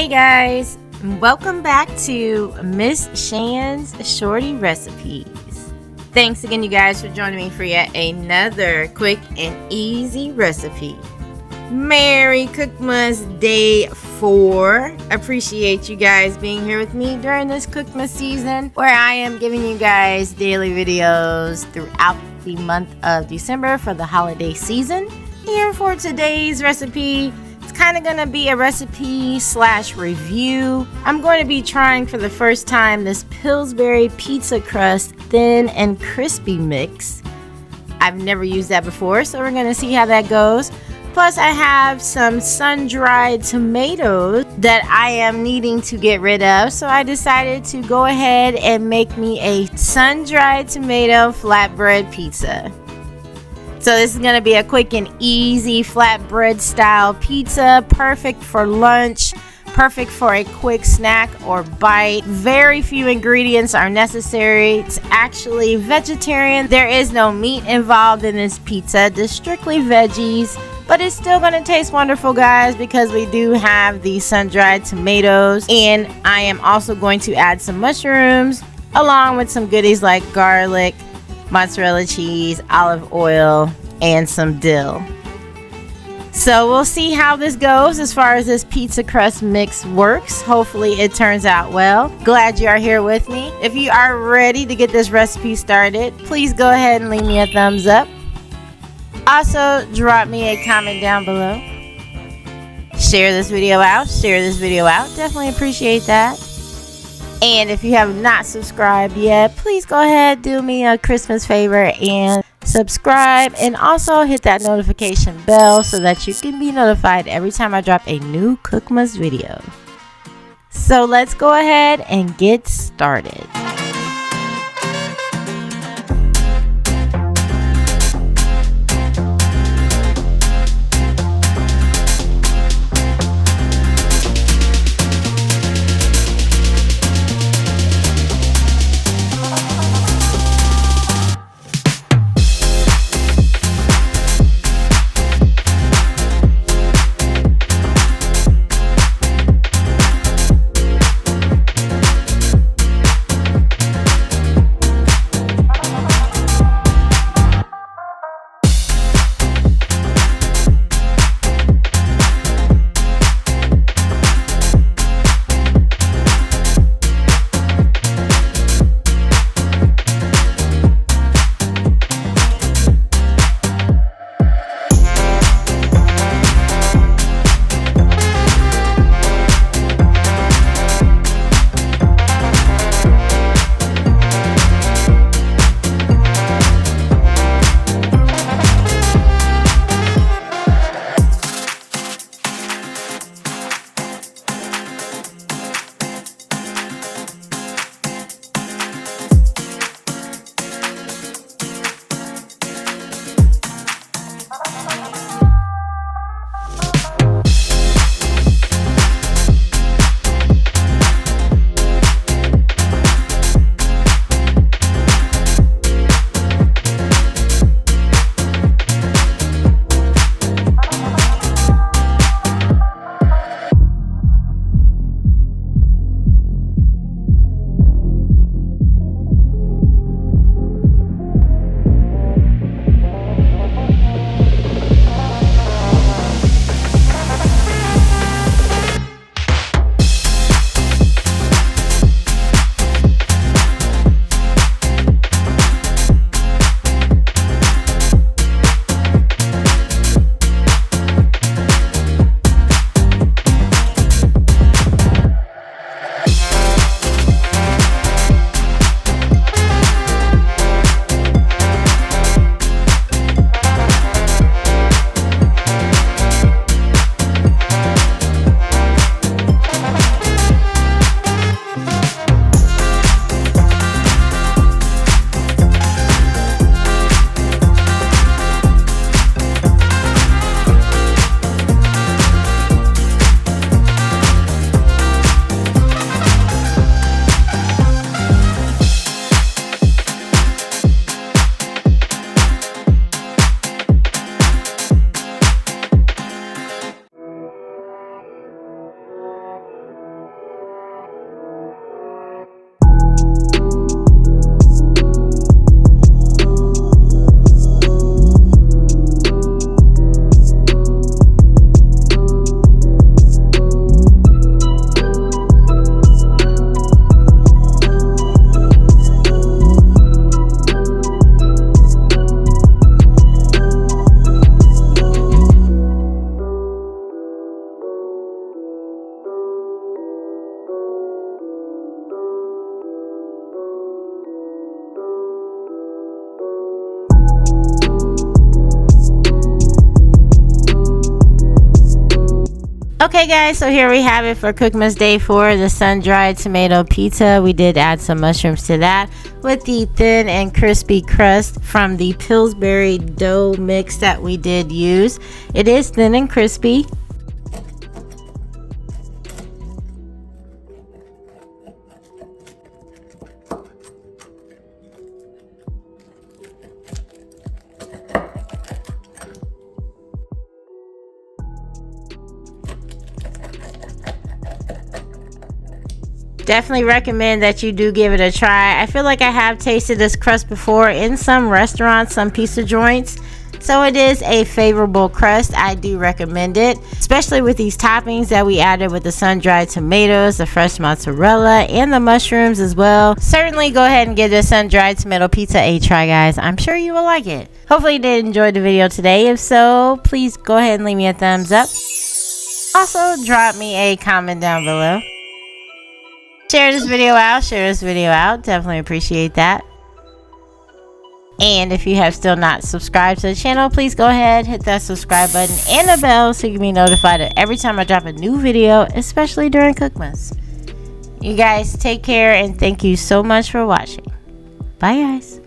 Hey guys, welcome back to Miss Shan's Shorty Recipes. Thanks again you guys for joining me for yet another quick and easy recipe. Merry Cookmas Day 4. Appreciate you guys being here with me during this Cookmas season where I am giving you guys daily videos throughout the month of December for the holiday season. And for today's recipe, it's kind of going to be a recipe / review. I'm going to be trying for the first time this Pillsbury pizza crust thin and crispy mix. I've never used that before, so we're going to see how that goes. Plus, I have some sun-dried tomatoes that I am needing to get rid of, so I decided to go ahead and make me a sun-dried tomato flatbread pizza. So this is going to be a quick and easy flatbread style pizza, perfect for lunch, perfect for a quick snack or bite. Very few ingredients are necessary. It's actually vegetarian. There is no meat involved in this pizza, just strictly veggies. But it's still going to taste wonderful, guys, because we do have the sun-dried tomatoes. And I am also going to add some mushrooms along with some goodies like garlic, mozzarella cheese, olive oil, and some dill. So we'll see how this goes as far as this pizza crust mix works. Hopefully it turns out well. Glad you are here with me. If you are ready to get this recipe started, please go ahead and leave me a thumbs up. Also, drop me a comment down below. Share this video out. Definitely appreciate that. And if you have not subscribed yet, please go ahead, do me a Christmas favor and subscribe. And also hit that notification bell so that you can be notified every time I drop a new Cookmas video. So let's go ahead and get started. Alright guys, so here we have it for Cookmas Day 4, the sun-dried tomato pizza. We did add some mushrooms to that with the thin and crispy crust from the Pillsbury dough mix that we did use. It is thin and crispy. Definitely recommend that you do give it a try. I feel like I have tasted this crust before in some restaurants, some pizza joints. So it is a favorable crust. I do recommend it, especially with these toppings that we added with the sun-dried tomatoes, the fresh mozzarella, and the mushrooms as well. Certainly go ahead and give this sun-dried tomato pizza a try, guys. I'm sure you will like it. Hopefully you did enjoy the video today. If so, please go ahead and leave me a thumbs up. Also, drop me a comment down below. Share this video out. Definitely appreciate that. And if you have still not subscribed to the channel, please go ahead, hit that subscribe button and the bell so you can be notified of every time I drop a new video, especially during Cookmas. You guys take care and thank you so much for watching. Bye guys.